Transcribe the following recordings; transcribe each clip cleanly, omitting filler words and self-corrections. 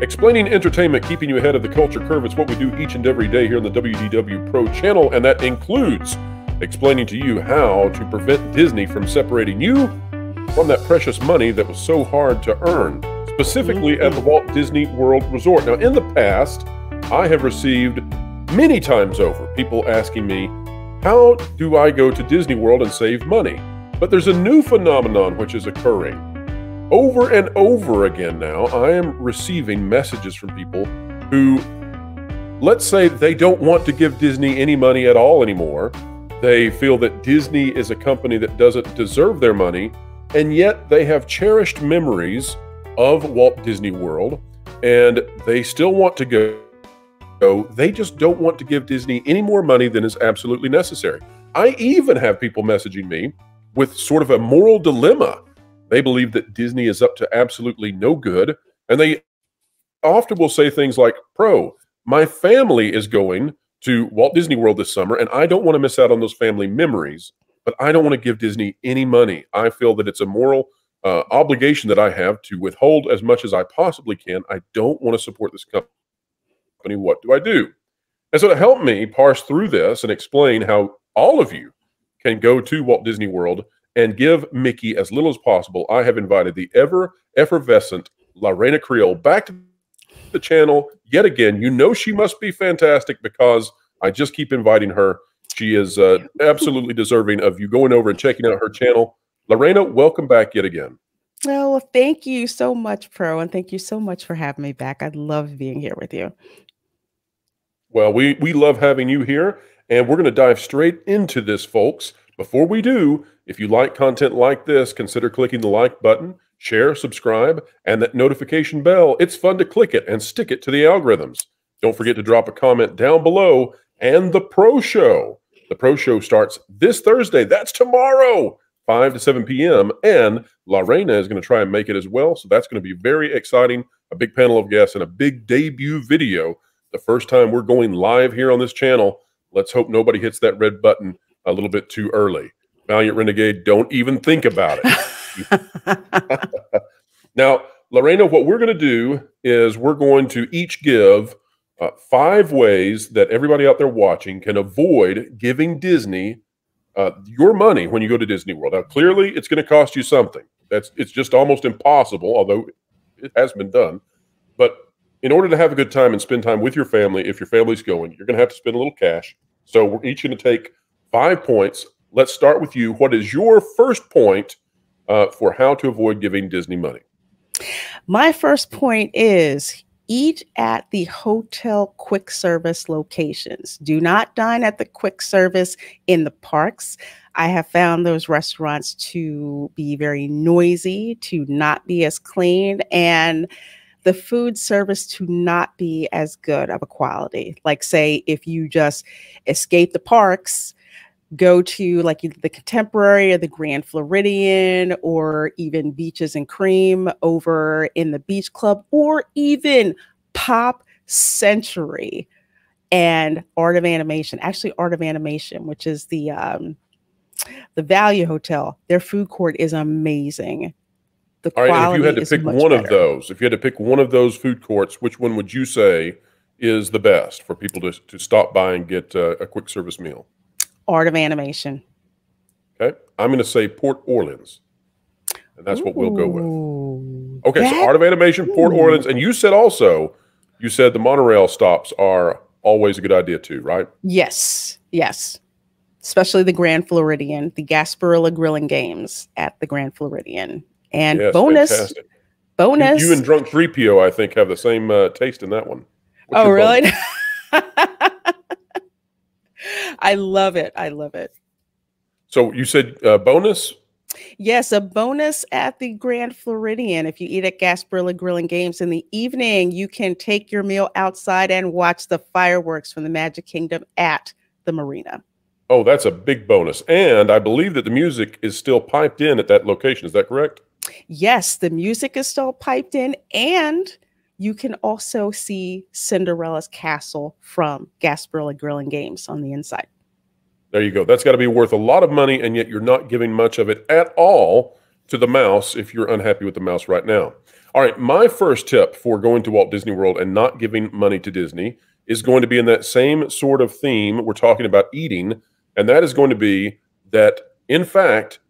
Explaining entertainment, keeping you ahead of the culture curve. It's what we do each and every day here on the WDW Pro channel, and that includes explaining to you how to prevent Disney from separating you from that precious money that was so hard to earn, specifically at the Walt Disney World Resort. Now, in the past, I have received many times over people asking me, how do I go to Disney World and save money? But there's a new phenomenon which is occurring. Over and over again now, I am receiving messages from people who, let's say they don't want to give Disney any money at all anymore. They feel that Disney is a company that doesn't deserve their money, and yet they have cherished memories of Walt Disney World, and they still want to go. They just don't want to give Disney any more money than is absolutely necessary. I even have people messaging me with sort of a moral dilemma. They believe that Disney is up to absolutely no good, and they often will say things like, Pro, my family is going to Walt Disney World this summer, and I don't want to miss out on those family memories, but I don't want to give Disney any money. I feel that it's a moral obligation that I have to withhold as much as I possibly can. I don't want to support this company. What do I do? And so to help me parse through this and explain how all of you can go to Walt Disney World and give Mickey as little as possible, I have invited the ever-effervescent Lorena Creel back to the channel yet again. You know she must be fantastic because I just keep inviting her. She is absolutely deserving of you going over and checking out her channel. Lorena, welcome back yet again. Oh, thank you so much, Pro, and thank you so much for having me back. I love being here with you. Well, we love having you here, and we're going to dive straight into this, folks. Before we do, if you like content like this, consider clicking the like button, share, subscribe, and that notification bell. It's fun to click it and stick it to the algorithms. Don't forget to drop a comment down below. And the Pro Show. The Pro Show starts this Thursday. That's tomorrow, 5 to 7 p.m. And Lorena is going to try and make it as well. So that's going to be very exciting. A big panel of guests and a big debut video. The first time we're going live here on this channel. Let's hope nobody hits that red button a little bit too early. Valiant Renegade, don't even think about it. Now, Lorena, what we're going to do is we're going to each give 5 ways that everybody out there watching can avoid giving Disney your money when you go to Disney World. Now, clearly, it's going to cost you something. It's just almost impossible, although it has been done. But in order to have a good time and spend time with your family, if your family's going, you're going to have to spend a little cash. So we're each going to take 5 points. Let's start with you. What is your first point for how to avoid giving Disney money? My first point is eat at the hotel quick service locations. Do not dine at the quick service in the parks. I have found those restaurants to be very noisy, to not be as clean, and the food service to not be as good of a quality. Like, say, if you just escape the parks, go to like the Contemporary or the Grand Floridian, or even Beaches and Cream over in the Beach Club, or even Pop Century and Art of Animation. Actually, Art of Animation, which is the Value Hotel. Their food court is amazing. The All right, and if you had to pick one better. of those, if you had to pick one of those food courts, which one would you say is the best for people to stop by and get a quick service meal? Art of Animation. Okay, I'm going to say Port Orleans, and that's what we'll go with. Okay, so Art of Animation, Port Orleans, and you said the monorail stops are always a good idea too, right? Yes, yes. Especially the Grand Floridian, the Gasparilla Grilling Games at the Grand Floridian. And yes, bonus, fantastic. bonus. You and Drunk 3PO, I think, have the same taste in that one. What's really? I love it. I love it. So you said bonus? Yes, a bonus at the Grand Floridian. If you eat at Gasparilla Grilling Games in the evening, you can take your meal outside and watch the fireworks from the Magic Kingdom at the marina. Oh, that's a big bonus. And I believe that the music is still piped in at that location. Is that correct? Yes, the music is still piped in, and you can also see Cinderella's castle from Gasparilla Grilling Games on the inside. There you go. That's got to be worth a lot of money, and yet you're not giving much of it at all to the mouse if you're unhappy with the mouse right now. All right, my first tip for going to Walt Disney World and not giving money to Disney is going to be in that same sort of theme. We're talking about eating, and that is going to be that, in fact,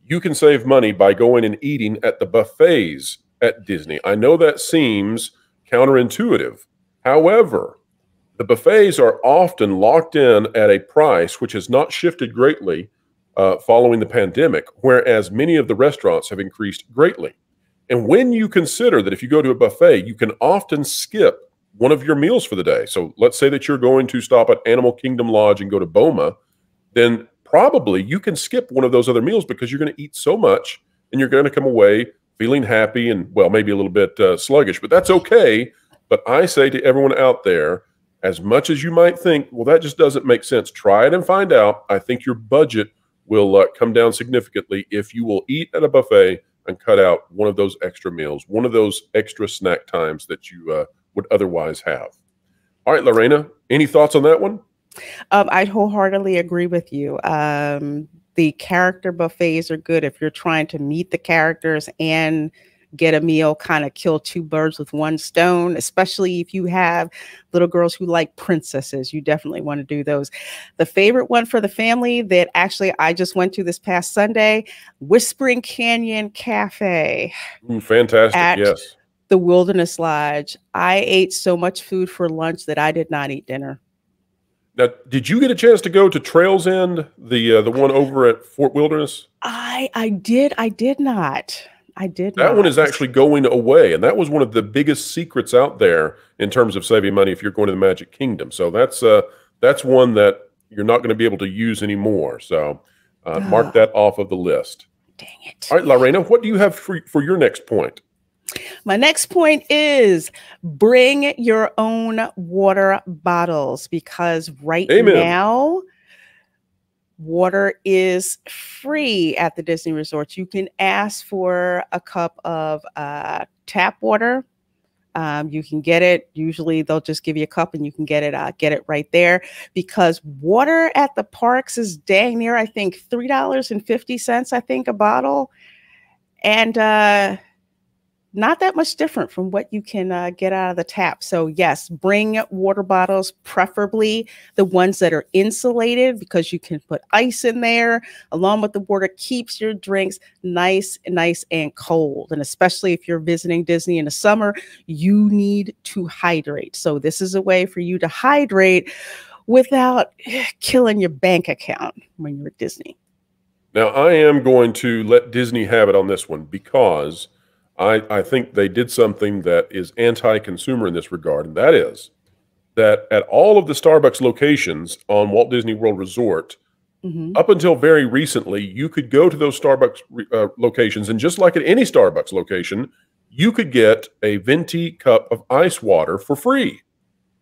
you can save money by going and eating at the buffets at Disney. I know that seems counterintuitive. However, the buffets are often locked in at a price which has not shifted greatly following the pandemic, whereas many of the restaurants have increased greatly. And when you consider that if you go to a buffet, you can often skip one of your meals for the day. So let's say that you're going to stop at Animal Kingdom Lodge and go to Boma, then probably you can skip one of those other meals because you're going to eat so much and you're going to come away feeling happy and, well, maybe a little bit sluggish, but that's okay. But I say to everyone out there, as much as you might think, well, that just doesn't make sense, try it and find out. I think your budget will come down significantly if you will eat at a buffet and cut out one of those extra meals, one of those extra snack times that you would otherwise have. All right, Lorena, any thoughts on that one? I'd wholeheartedly agree with you. The character buffets are good if you're trying to meet the characters and get a meal, kind of kill two birds with one stone, especially if you have little girls who like princesses. You definitely want to do those. The favorite one for the family that actually I just went to this past Sunday, Whispering Canyon Cafe. Fantastic, yes. The Wilderness Lodge. I ate so much food for lunch that I did not eat dinner. Now, did you get a chance to go to Trails End, the one over at Fort Wilderness? I did not. That one is actually going away, and that was one of the biggest secrets out there in terms of saving money if you're going to the Magic Kingdom. So that's one that you're not going to be able to use anymore. So mark that off of the list. Dang it. All right, Lorena, what do you have for your next point? My next point is bring your own water bottles, because now water is free at the Disney resorts. You can ask for a cup of tap water. You can get it. Usually they'll just give you a cup and you can get it right there, because water at the parks is dang near, I think, $3.50, I think, a bottle. And not that much different from what you can get out of the tap. So yes, bring water bottles, preferably the ones that are insulated, because you can put ice in there along with the water, keeps your drinks nice and cold. And especially if you're visiting Disney in the summer, you need to hydrate. So this is a way for you to hydrate without killing your bank account when you're at Disney. Now, I am going to let Disney have it on this one, because I think they did something that is anti-consumer in this regard, and that is that at all of the Starbucks locations on Walt Disney World Resort, up until very recently, you could go to those Starbucks locations, and just like at any Starbucks location, you could get a venti cup of ice water for free.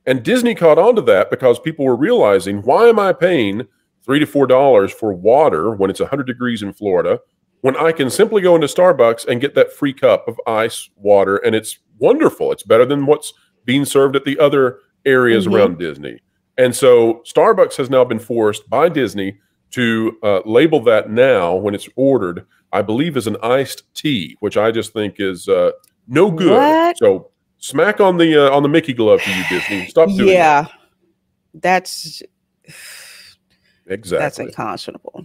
And Disney caught on to that because people were realizing, why am I paying $3 to $4 for water when it's 100 degrees in Florida, when I can simply go into Starbucks and get that free cup of ice water, and it's wonderful. It's better than what's being served at the other areas around Disney. And so Starbucks has now been forced by Disney to label that now when it's ordered, I believe, as an iced tea, which I just think is no good. What? So smack on the Mickey glove to you, Disney. Stop doing that. That's exactly. That's unconscionable.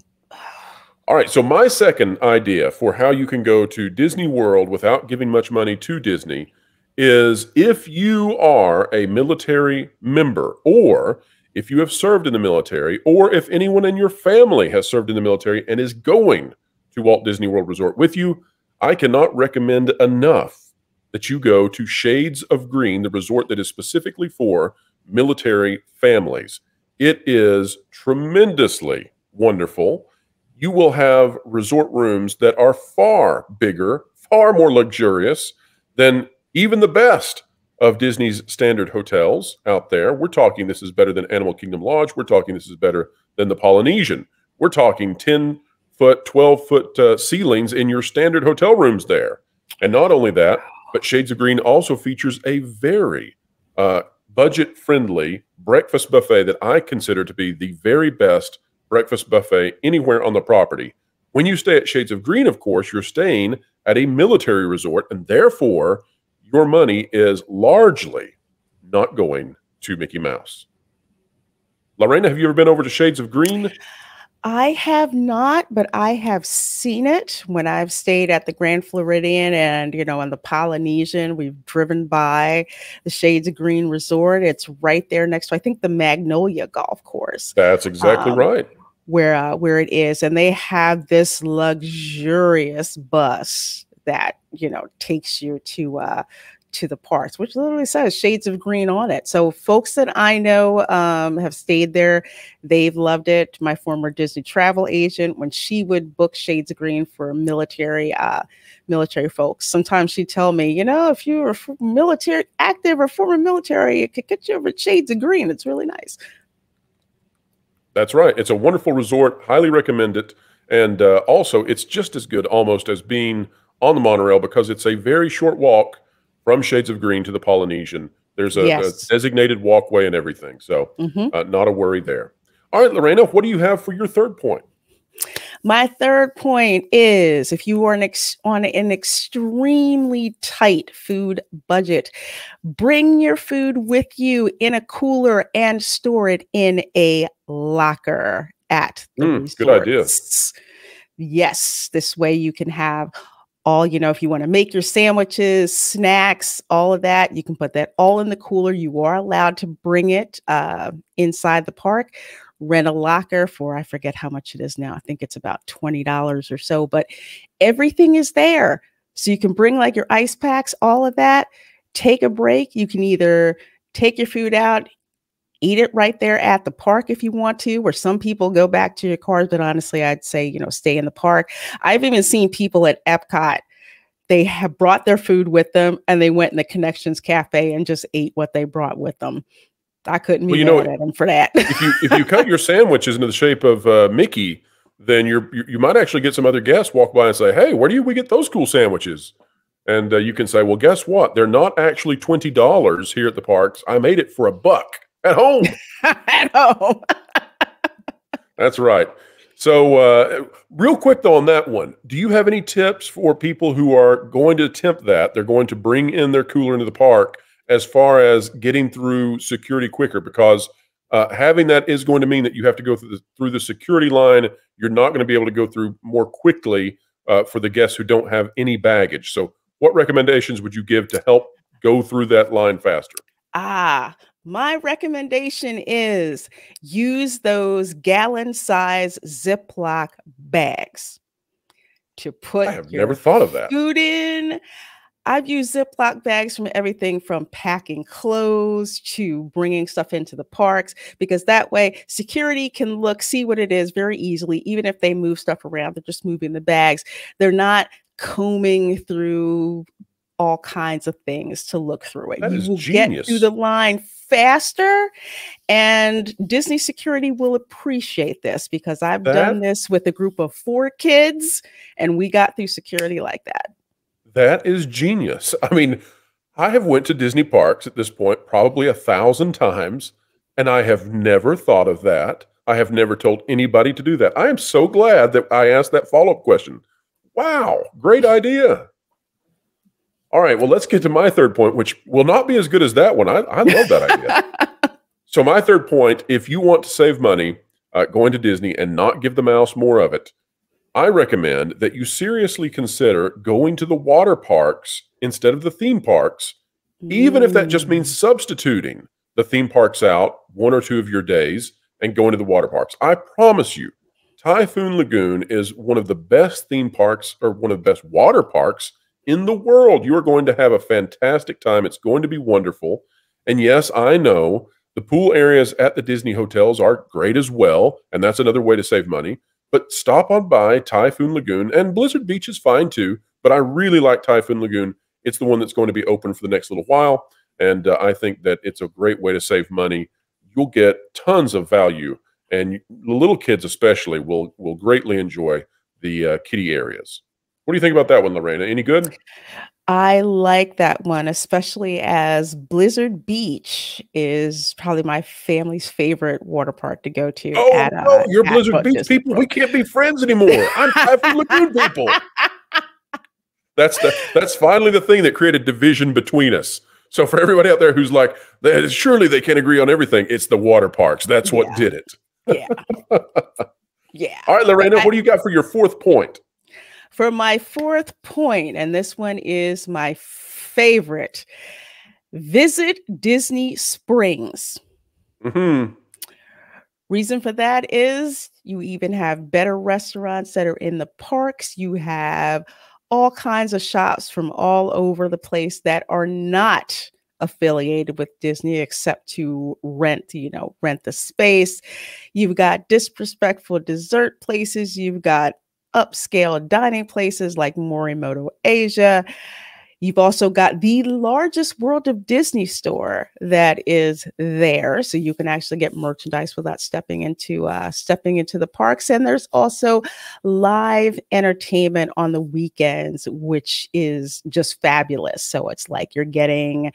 All right, so my second idea for how you can go to Disney World without giving much money to Disney is, if you are a military member, or if you have served in the military, or if anyone in your family has served in the military and is going to Walt Disney World Resort with you, I cannot recommend enough that you go to Shades of Green, the resort that is specifically for military families. It is tremendously wonderful. You will have resort rooms that are far bigger, far more luxurious than even the best of Disney's standard hotels out there. We're talking this is better than Animal Kingdom Lodge. We're talking this is better than the Polynesian. We're talking 10-foot, 12-foot ceilings in your standard hotel rooms there. And not only that, but Shades of Green also features a very budget-friendly breakfast buffet that I consider to be the very best breakfast buffet anywhere on the property. When you stay at Shades of Green, of course, you're staying at a military resort, and therefore your money is largely not going to Mickey Mouse. Lorena, have you ever been over to Shades of Green? I have not, but I have seen it when I've stayed at the Grand Floridian and, in the Polynesian. We've driven by the Shades of Green Resort. It's right there next to, I think, the Magnolia Golf Course. That's exactly right. Where it is. And they have this luxurious bus that, takes you to the parks, which literally says Shades of Green on it. So folks that I know have stayed there. They've loved it. My former Disney travel agent, when she would book Shades of Green for military folks, sometimes she'd tell me, if you were military active or former military, it could get you over Shades of Green. It's really nice. That's right. It's a wonderful resort. Highly recommend it. And also, it's just as good almost as being on the monorail because it's a very short walk from Shades of Green to the Polynesian. There's a designated walkway and everything. So not a worry there. All right, Lorena, what do you have for your third point? My third point is if you are on an extremely tight food budget, bring your food with you in a cooler and store it in a locker at the resorts. Good idea. Yes, this way you can have all, if you want to make your sandwiches, snacks, all of that, you can put that all in the cooler. You are allowed to bring it inside the park. Rent a locker for, I forget how much it is now. I think it's about $20 or so, but everything is there. So you can bring like your ice packs, all of that, take a break. You can either take your food out, eat it right there at the park if you want to, or some people go back to your cars, but honestly, I'd say, stay in the park. I've even seen people at Epcot, they have brought their food with them and they went in the Connections Cafe and just ate what they brought with them. I couldn't be mad at them for that. if you cut your sandwiches into the shape of Mickey, then you might actually get some other guests walk by and say, "Hey, where do we get those cool sandwiches?" And you can say, "Well, guess what? They're not actually $20 here at the parks. I made it for $1 at home." At home. That's right. So real quick though on that one, do you have any tips for people who are going to attempt that? They're going to bring in their cooler into the park as far as getting through security quicker, because having that is going to mean that you have to go through the security line. You're not going to be able to go through more quickly for the guests who don't have any baggage. So what recommendations would you give to help go through that line faster? My recommendation is use those gallon-size Ziploc bags to put I have never thought of that. Food in. I've used Ziploc bags from everything from packing clothes to bringing stuff into the parks, because that way security can see what it is very easily. Even if they move stuff around, they're just moving the bags. They're not combing through all kinds of things to look through it. That is will genius. Get through the line faster, and Disney security will appreciate this, because I've done this with a group of 4 kids and we got through security like that. That is genius. I mean, I have went to Disney parks at this point probably 1,000 times, and I have never thought of that. I have never told anybody to do that. I am so glad that I asked that follow-up question. Wow, great idea. All right, well, let's get to my third point, which will not be as good as that one. I love that idea. So my third point, if you want to save money going to Disney and not give the mouse more of it, I recommend that you seriously consider going to the water parks instead of the theme parks, even if that just means substituting the theme parks out 1 or 2 of your days and going to the water parks. I promise you, Typhoon Lagoon is one of the best theme parks, or one of the best water parks in the world. You are going to have a fantastic time. It's going to be wonderful. And yes, I know the pool areas at the Disney hotels are great as well, and that's another way to save money. But stop on by Typhoon Lagoon, and Blizzard Beach is fine too, but I really like Typhoon Lagoon. It's the one that's going to be open for the next little while, and I think that it's a great way to save money. You'll get tons of value, and the little kids especially will greatly enjoy the kiddie areas. What do you think about that one, Lorena? Any good? I like that one, especially as Blizzard Beach is probably my family's favorite water park to go to Oh no, you're at Blizzard Walt Beach Disney people. We World. can't be friends anymore. I'm Typhoon Lagoon people. That's finally the thing that created division between us. So for everybody out there who's like, surely they can't agree on everything, it's the water parks. That's what Yeah, did it. yeah, yeah. All right, But Lorena, what do you got for your fourth point? for my fourth point, and this one is my favorite, visit Disney Springs. Hmm. Reason for that is you even have better restaurants that are in the parks. You have all kinds of shops from all over the place that are not affiliated with Disney except to rent the space. You've got disrespectful dessert places. You've got upscale dining places like Morimoto Asia. You've also got the largest World of Disney store that is there, so you can actually get merchandise without stepping into the parks. And there's also live entertainment on the weekends, which is just fabulous. So it's like you're getting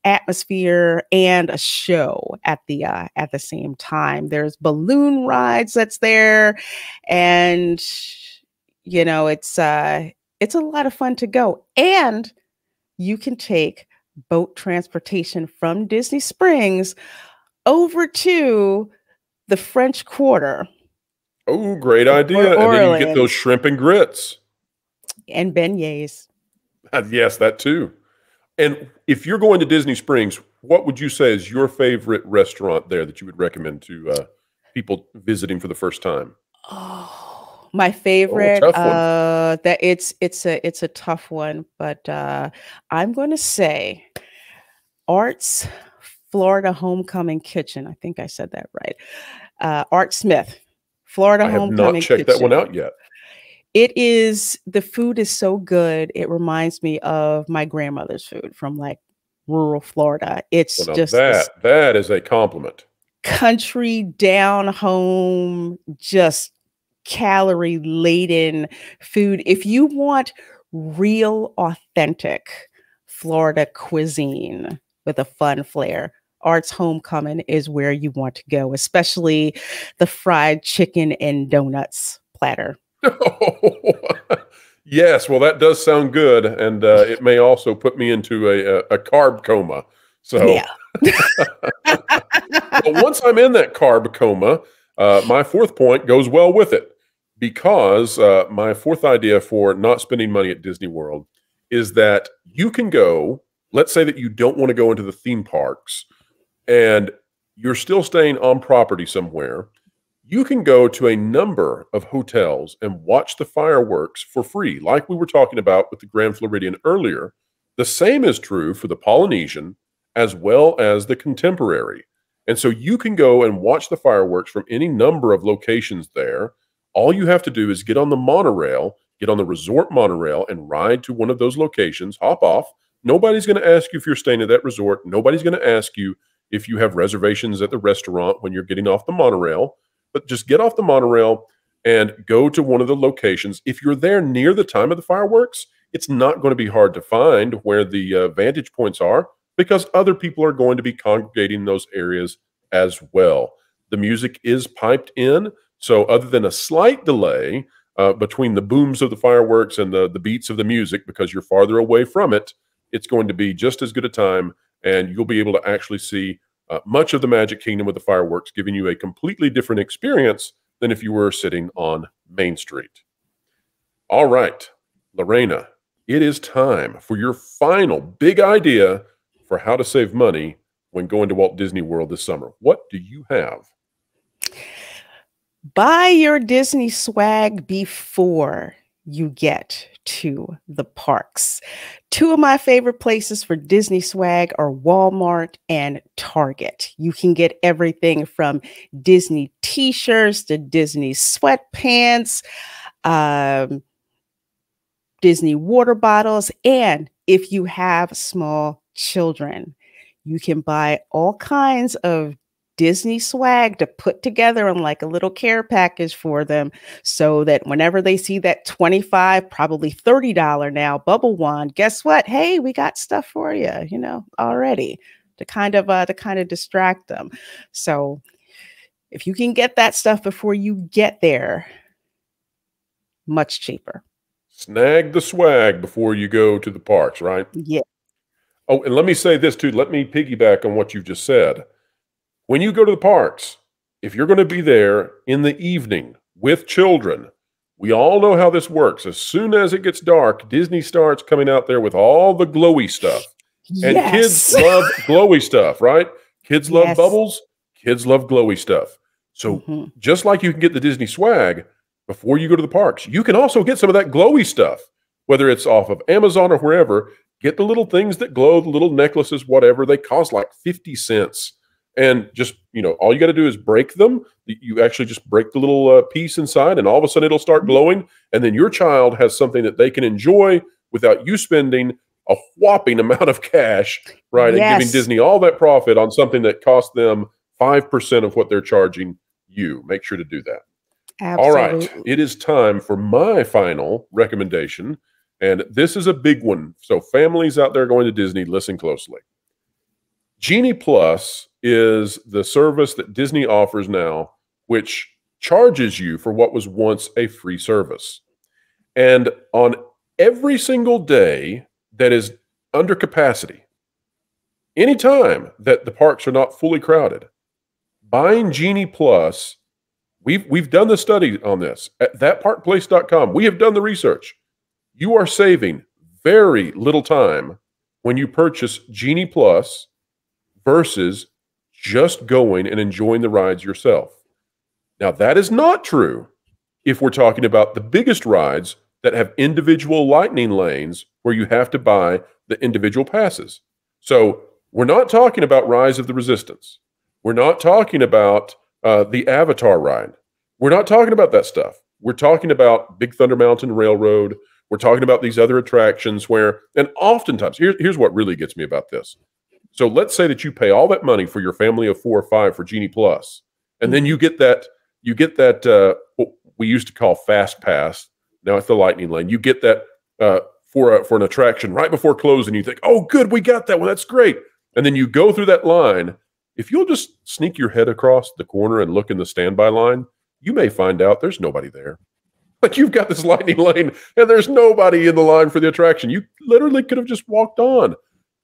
atmosphere and a show at the same time. There's balloon rides that's there, and it's a lot of fun to go. And you can take boat transportation from Disney Springs over to the French Quarter Oh, great or idea. And then you get those Orleans shrimp and grits. and beignets. Yes, that too. And if you're going to Disney Springs, what would you say is your favorite restaurant there that you would recommend to people visiting for the first time? Oh, my Oh, favorite. tough one. That it's a tough one, but I'm going to say Art's Florida Homecoming Kitchen. I think I said that right. Art Smith, Florida I have not Homecoming checked that one Kitchen. out yet. The food is so good. It reminds me of my grandmother's food from like rural Florida. Well, It's now just this that is a compliment. country down home, just calorie laden food. If you want real, authentic Florida cuisine with a fun flair, Art's Homecoming is where you want to go, especially the fried chicken and donuts platter. Yes, well, that does sound good, and it may also put me into a carb coma. Yeah. So, but once I'm in that carb coma, my fourth point goes well with it because my fourth idea for not spending money at Disney World is that you can go. Let's say that you don't want to go into the theme parks, and you're still staying on property somewhere. You can go to a number of hotels and watch the fireworks for free, like we were talking about with the Grand Floridian earlier. The same is true for the Polynesian as well as the Contemporary. And so you can go and watch the fireworks from any number of locations there. All you have to do is get on the monorail, get on the resort monorail, and ride to one of those locations, hop off. Nobody's going to ask you if you're staying at that resort. Nobody's going to ask you if you have reservations at the restaurant when you're getting off the monorail. But just get off the monorail and go to one of the locations. If you're there near the time of the fireworks, it's not going to be hard to find where the vantage points are because other people are going to be congregating in those areas as well. The music is piped in. So other than a slight delay between the booms of the fireworks and the beats of the music, because you're farther away from it, it's going to be just as good a time. And you'll be able to actually see much of the Magic Kingdom with the fireworks, giving you a completely different experience than if you were sitting on Main Street. All right, Lorena, it is time for your final big idea for how to save money when going to Walt Disney World this summer. What do you have? Buy your Disney swag before you get to the parks. Two of my favorite places for Disney swag are Walmart and Target. You can get everything from Disney t-shirts to Disney sweatpants, Disney water bottles, and if you have small children, you can buy all kinds of Disney swag to put together in like a little care package for them so that whenever they see that $25, probably $30 now bubble wand, guess what? Hey, we got stuff for you, already to kind of distract them. So if you can get that stuff before you get there, much cheaper. Snag the swag before you go to the parks, right? Yeah. Oh, and let me say this too. Let me piggyback on what you've just said. When you go to the parks, if you're going to be there in the evening with children, we all know how this works. As soon as it gets dark, Disney starts coming out there with all the glowy stuff. And Yes. kids love glowy stuff, right? Kids love Yes. bubbles. Kids love glowy stuff. So just like you can get the Disney swag before you go to the parks, you can also get some of that glowy stuff, whether it's off of Amazon or wherever. Get the little things that glow, the little necklaces, whatever. They cost like 50 cents. And just, all you got to do is break them. You actually just break the little piece inside, and all of a sudden it'll start glowing. And then your child has something that they can enjoy without you spending a whopping amount of cash, right? Yes. And giving Disney all that profit on something that cost them 5% of what they're charging you. Make sure to do that. Absolutely. All right. It is time for my final recommendation. And this is a big one. So families out there going to Disney, listen closely. Genie Plus is the service that Disney offers now, which charges you for what was once a free service. And on every single day that is under capacity, anytime that the parks are not fully crowded, buying Genie Plus, we've done the study on this at thatparkplace.com. We have done the research. You are saving very little time when you purchase Genie Plus versus just going and enjoying the rides yourself. Now, that is not true if we're talking about the biggest rides that have individual lightning lanes where you have to buy the individual passes. So we're not talking about Rise of the Resistance. We're not talking about the Avatar ride. We're not talking about that stuff. We're talking about Big Thunder Mountain Railroad. We're talking about these other attractions where, and oftentimes, here's what really gets me about this. So let's say that you pay all that money for your family of 4 or 5 for Genie Plus, and then you get that what we used to call Fast Pass. Now it's the Lightning Lane. You get that for an attraction right before closing. You think, oh, good, we got that one. That's great. And then you go through that line. If you'll just sneak your head across the corner and look in the standby line, you may find out there's nobody there. Like you've got this Lightning Lane and there's nobody in the line for the attraction. You literally could have just walked on.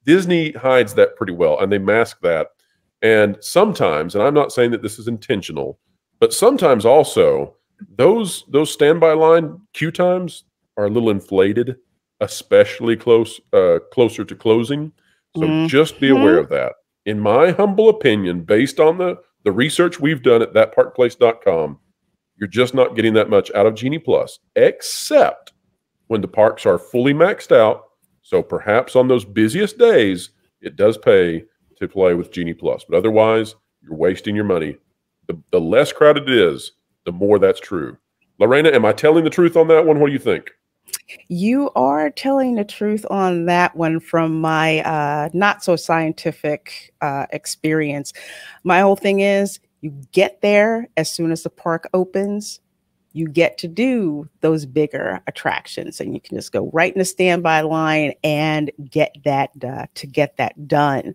Disney hides that pretty well, and they mask that. And sometimes, and I'm not saying that this is intentional, but sometimes also those standby line queue times are a little inflated, especially closer to closing. So just be aware of that. In my humble opinion, based on the research we've done at thatparkplace.com, you're just not getting that much out of Genie Plus, except when the parks are fully maxed out. So perhaps on those busiest days, it does pay to play with Genie Plus. But otherwise, you're wasting your money. The less crowded it is, the more that's true. Lorena, am I telling the truth on that one? What do you think? You are telling the truth on that one from my not so scientific experience. My whole thing is you get there as soon as the park opens. You get to do those bigger attractions, and you can just go right in the standby line and get that done.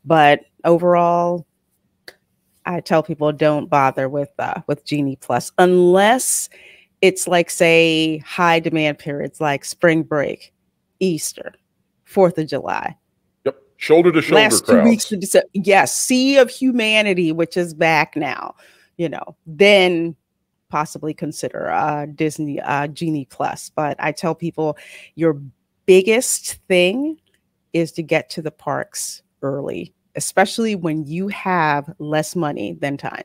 But overall, I tell people don't bother with Genie Plus unless it's like, say, high demand periods like spring break, Easter, 4th of July. Yep, shoulder to shoulder last crowds. 2 weeks of December. Yes, Sea of Humanity, which is back now. Then possibly consider Disney Genie Plus. But I tell people your biggest thing is to get to the parks early, especially when you have less money than time.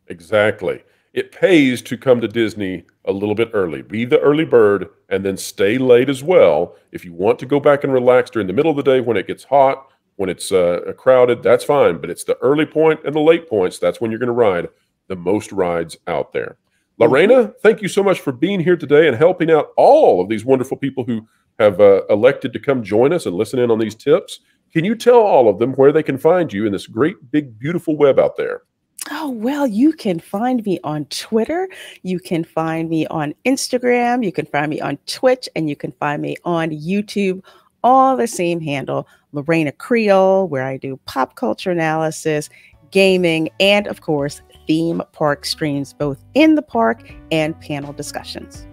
Exactly. It pays to come to Disney a little bit early. Be the early bird and then stay late as well. If you want to go back and relax during the middle of the day when it gets hot, when it's crowded, that's fine. But it's the early point and the late points. That's when you're going to ride the most rides out there. Lorena, thank you so much for being here today and helping out all of these wonderful people who have elected to come join us and listen in on these tips. Can you tell all of them where they can find you in this great, big, beautiful web out there? Oh, well, you can find me on Twitter. You can find me on Instagram. You can find me on Twitch, and you can find me on YouTube. All the same handle, Lorena Creole, where I do pop culture analysis, gaming, and of course, theme park streams, both in the park and panel discussions.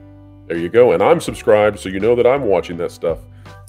There you go. And I'm subscribed, so you know that I'm watching that stuff.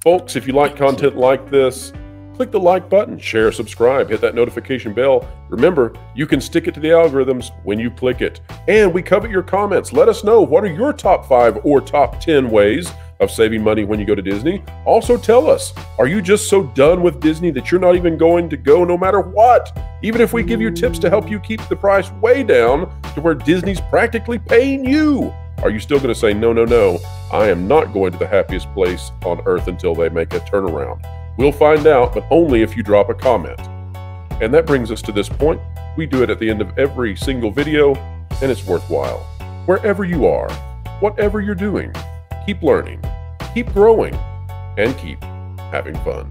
Folks, if you like content like this, click the like button, share, subscribe, hit that notification bell. Remember, you can stick it to the algorithms when you click it. And we covet your comments. Let us know, what are your top 5 or top 10 ways of saving money when you go to Disney? Also tell us, are you just so done with Disney that you're not even going to go no matter what? Even if we give you tips to help you keep the price way down to where Disney's practically paying you, are you still going to say, no, no, no, I am not going to the happiest place on earth until they make a turnaround? We'll find out, but only if you drop a comment. And that brings us to this point. We do it at the end of every single video, and it's worthwhile. Wherever you are, whatever you're doing, keep learning, keep growing, and keep having fun.